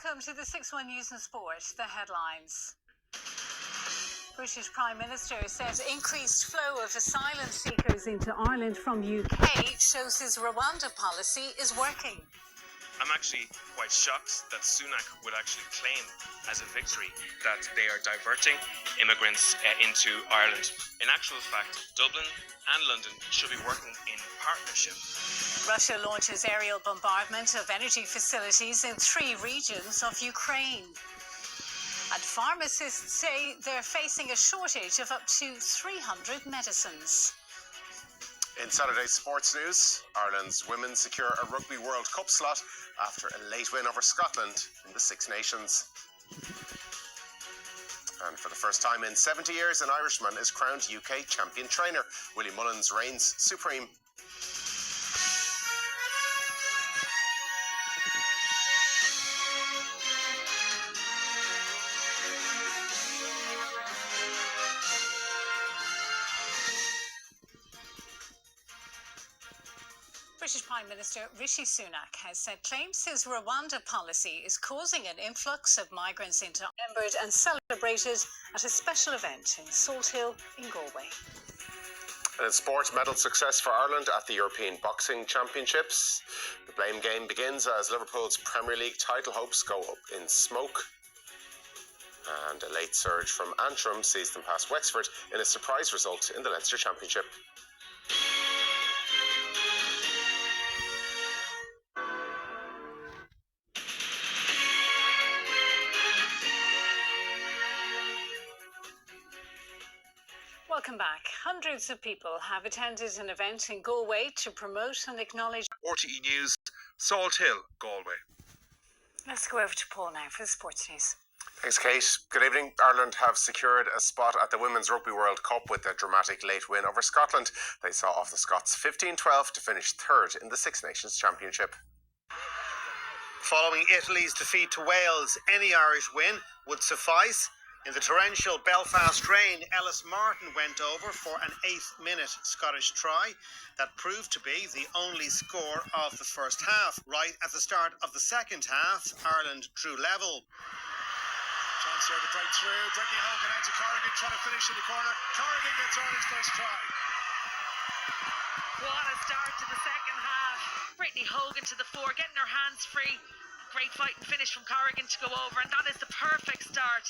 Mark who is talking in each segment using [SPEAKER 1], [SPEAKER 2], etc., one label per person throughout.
[SPEAKER 1] Welcome to the 6-1 News and Sport. The headlines. British Prime Minister says increased flow of asylum seekers into Ireland from UK shows his Rwanda policy is working.
[SPEAKER 2] I'm actually quite shocked that Sunak would actually claim as a victory that they are diverting immigrants into Ireland. In actual fact, Dublin and London should be working in partnership.
[SPEAKER 1] Russia launches aerial bombardment of energy facilities in 3 regions of Ukraine. And pharmacists say they're facing a shortage of up to 300 medicines.
[SPEAKER 3] In Saturday's sports news, Ireland's women secure a Rugby World Cup slot after a late win over Scotland in the Six Nations. And for the first time in 70 years, an Irishman is crowned UK champion trainer. Willie Mullins reigns supreme.
[SPEAKER 1] British Prime Minister Rishi Sunak has said claims his Rwanda policy is causing an influx of migrants into Ireland and celebrated at a special event in Salt Hill in Galway.
[SPEAKER 3] And in sport, medal success for Ireland at the European Boxing Championships. The blame game begins as Liverpool's Premier League title hopes go up in smoke. And a late surge from Antrim sees them pass Wexford in a surprise result in the Leinster Championship.
[SPEAKER 1] Welcome back. Hundreds of people have attended an event in Galway to promote and acknowledge
[SPEAKER 4] RTÉ News, Salt Hill, Galway.
[SPEAKER 1] Let's go over to Paul now for the sports news.
[SPEAKER 3] Thanks, Kate. Good evening. Ireland have secured a spot at the Women's Rugby World Cup with a dramatic late win over Scotland. They saw off the Scots 15-12 to finish third in the Six Nations Championship.
[SPEAKER 5] Following Italy's defeat to Wales, any Irish win would suffice. In the torrential Belfast rain, Ellis Martin went over for an 8th-minute Scottish try that proved to be the only score of the first half. Right at the start of the second half, Ireland drew level.
[SPEAKER 6] Chance there to break through. Brittany Hogan out to Corrigan, trying to finish in the corner. Corrigan gets Ireland's first try.
[SPEAKER 7] What a start to the second half. Brittany Hogan to the fore, getting her hands free. Great fight and finish from Corrigan to go over, and that is the perfect start.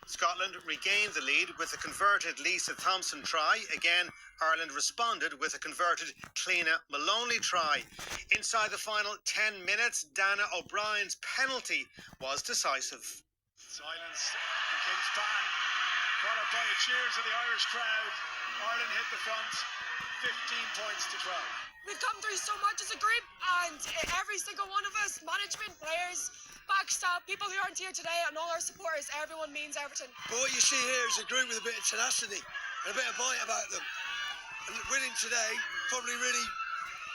[SPEAKER 5] Scotland regained the lead with a converted Lisa Thompson try. Again, Ireland responded with a converted Cliona Maloney try. Inside the final 10 minutes, Dana O'Brien's penalty was decisive.
[SPEAKER 6] Silence in King's Pan, followed by a cheers of the Irish crowd. Ireland hit the front, 15 points to 12.
[SPEAKER 8] We've come through so much as a group, and every single one of us, management, players, backstop, people who aren't here today, and all our supporters, everyone means everything.
[SPEAKER 9] But what you see here is a group with a bit of tenacity and a bit of bite about them. And winning today probably really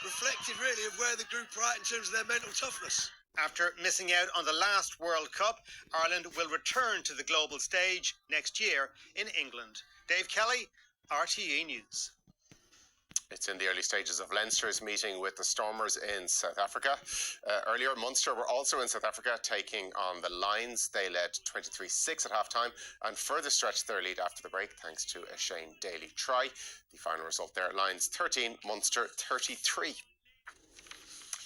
[SPEAKER 9] reflected really of where the group are at in terms of their mental toughness.
[SPEAKER 5] After missing out on the last World Cup, Ireland will return to the global stage next year in England. Dave Kelly, RTÉ News.
[SPEAKER 3] It's in the early stages of Leinster's meeting with the Stormers in South Africa. Earlier, Munster were also in South Africa, taking on the Lions. They led 23-6 at half-time and further stretched their lead after the break thanks to a Shane Daly try. The final result there, Lions 13, Munster 33.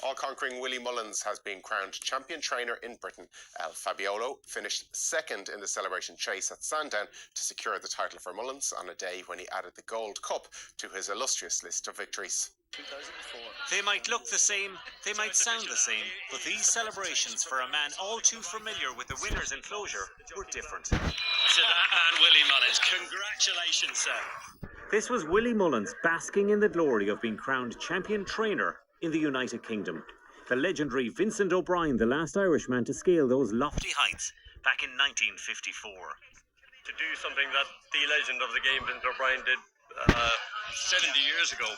[SPEAKER 3] All-conquering Willie Mullins has been crowned champion trainer in Britain. El Fabiolo finished second in the celebration chase at Sandown to secure the title for Mullins on a day when he added the Gold Cup to his illustrious list of victories.
[SPEAKER 10] They might look the same, they might sound the same, but these celebrations for a man all too familiar with the winner's enclosure were different.
[SPEAKER 11] To that man, Willie Mullins. Congratulations, sir.
[SPEAKER 12] This was Willie Mullins basking in the glory of being crowned champion trainer in the United Kingdom. The legendary Vincent O'Brien, the last Irishman to scale those lofty heights back in 1954.
[SPEAKER 11] To do something that the legend of the game, Vincent O'Brien, did 70 years ago,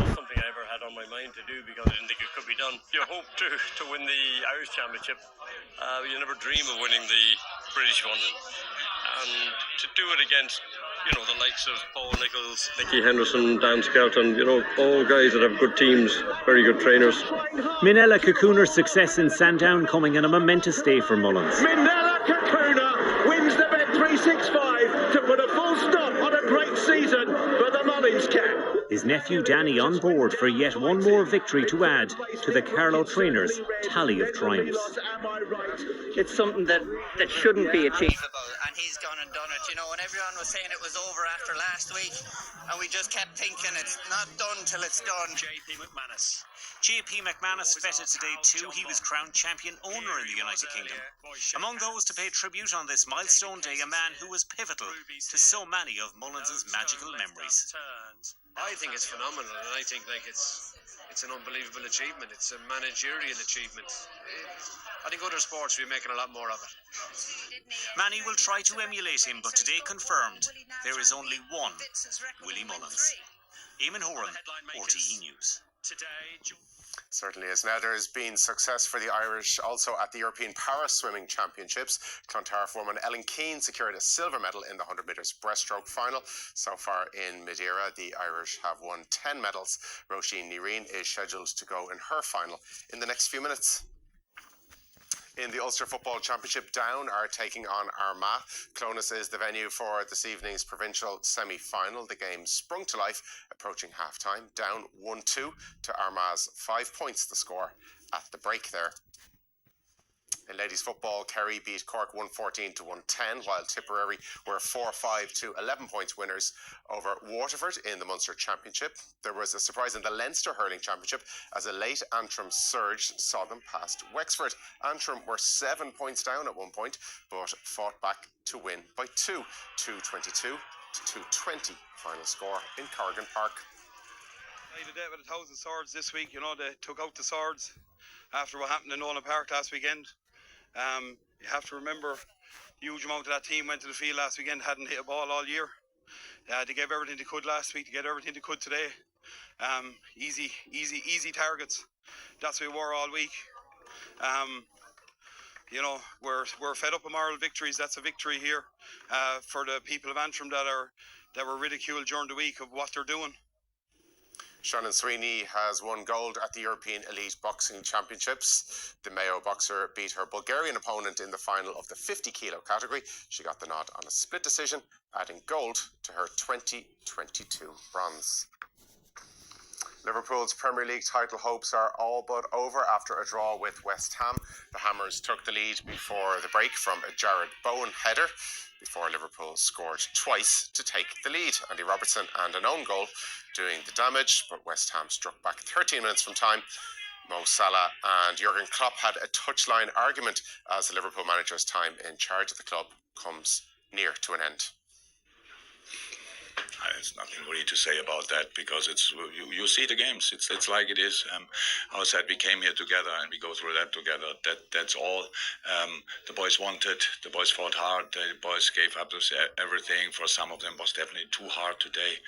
[SPEAKER 11] not something I ever had on my mind to do because I didn't think it could be done. You hope to win the Irish Championship. You never dream of winning the British one. And to do it against you know, the likes of Paul Nichols, Nicky Henderson, Dan Skelton, you know, all guys that have good teams, very good trainers.
[SPEAKER 12] Minella Cocooner's success in Sandown coming on a momentous day for Mullins.
[SPEAKER 13] Minella Cocooner wins the Bet 365 to put a full stop on a great season for the Mullins cap.
[SPEAKER 12] His nephew Danny on board for yet one more victory to add to the Carlow trainers' tally of triumphs.
[SPEAKER 14] It's something that shouldn't be achieved.
[SPEAKER 15] And he's gone and done it, you know, and everyone was saying it was over after last week, and we just kept thinking it's not done till it's done.
[SPEAKER 10] JP McManus feted today too. He was crowned champion owner in the United Kingdom. Among those to pay tribute on this milestone day, a man who was pivotal to so many of Mullins's magical memories.
[SPEAKER 16] I think it's phenomenal, and I think it's an unbelievable achievement. It's a managerial achievement. I think other sports will be making a lot more of it.
[SPEAKER 10] Many will try to emulate him, but today confirmed there is only one Willie Mullins. Eamon Horan, RTÉ News.
[SPEAKER 3] Certainly is. Now, there's been success for the Irish also at the European Para Swimming Championships. Clontarf woman Ellen Keane secured a silver medal in the 100 metres breaststroke final. So far in Madeira, the Irish have won 10 medals. Roisin Ní Riain is scheduled to go in her final in the next few minutes. In the Ulster Football Championship, Down are taking on Armagh. Clones is the venue for this evening's provincial semi-final. The game sprung to life, approaching half-time. Down 1-2 to Armagh's 5 points, the score at the break there. In ladies football, Kerry beat Cork 114 to 110, while Tipperary were 4-5 to 11 points winners over Waterford in the Munster Championship. There was a surprise in the Leinster Hurling Championship as a late Antrim surge saw them past Wexford. Antrim were 7 points down at one point, but fought back to win by 222 to 220 final score in Corrigan Park.
[SPEAKER 17] They did it with 1,000 swords this week. You know, they took out the swords after what happened in Nolan Park last weekend. You have to remember, huge amount of that team went to the field last weekend, hadn't hit a ball all year. They gave everything they could last week to get everything they could today. Easy targets. That's what we were all week. You know, we're fed up of moral victories. That's a victory here for the people of Antrim that were ridiculed during the week of what they're doing.
[SPEAKER 3] Shannon Sweeney has won gold at the European Elite Boxing Championships. The Mayo boxer beat her Bulgarian opponent in the final of the 50 kilo category. She got the nod on a split decision, adding gold to her 2022 bronze. Liverpool's Premier League title hopes are all but over after a draw with West Ham. The Hammers took the lead before the break from a Jared Bowen header, before Liverpool scored twice to take the lead. Andy Robertson and an own goal doing the damage, but West Ham struck back 13 minutes from time. Mo Salah and Jurgen Klopp had a touchline argument as the Liverpool manager's time in charge of the club comes near to an end.
[SPEAKER 18] There's nothing really to say about that, because it's you see the games. It's like it is. I said we came here together and we go through that together. That's all. The boys wanted. The boys fought hard. The boys gave up everything. For some of them, was definitely too hard today.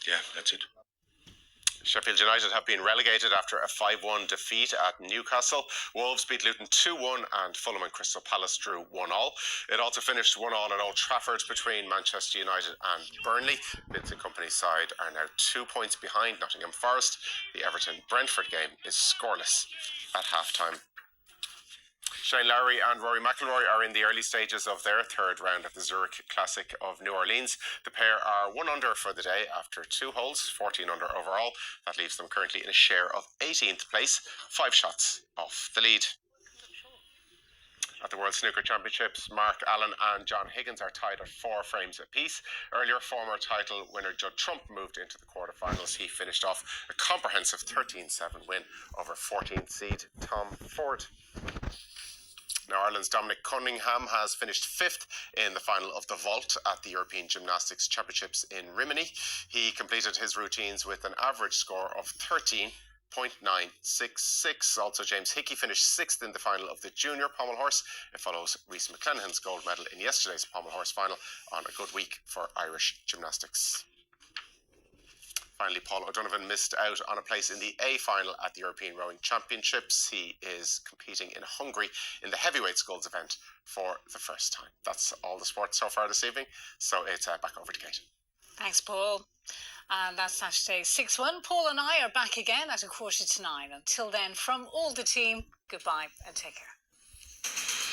[SPEAKER 18] Yeah, that's it.
[SPEAKER 3] Sheffield United have been relegated after a 5-1 defeat at Newcastle. Wolves beat Luton 2-1 and Fulham and Crystal Palace drew 1-1. It also finished 1-1 at Old Trafford between Manchester United and Burnley. Vincent Kompany's side are now 2 points behind Nottingham Forest. The Everton-Brentford game is scoreless at half-time. Shane Lowry and Rory McIlroy are in the early stages of their third round of the Zurich Classic of New Orleans. The pair are 1 under for the day after 2 holes, 14 under overall. That leaves them currently in a share of 18th place, 5 shots off the lead. At the World Snooker Championships, Mark Allen and John Higgins are tied at 4 frames apiece. Earlier, former title winner Judd Trump moved into the quarterfinals. He finished off a comprehensive 13-7 win over 14th seed Tom Ford. Now, Ireland's Dominic Cunningham has finished 5th in the final of the vault at the European Gymnastics Championships in Rimini. He completed his routines with an average score of 13.966. Also, James Hickey finished 6th in the final of the junior pommel horse. It follows Rhys McClanahan's gold medal in yesterday's pommel horse final on a good week for Irish gymnastics. Finally, Paul O'Donovan missed out on a place in the A final at the European Rowing Championships. He is competing in Hungary in the heavyweight sculls event for the first time. That's all the sport so far this evening. So it's back over to Kate.
[SPEAKER 1] Thanks, Paul. And that's Saturday 6-1. Paul and I are back again at 8:45. Until then, from all the team, goodbye and take care.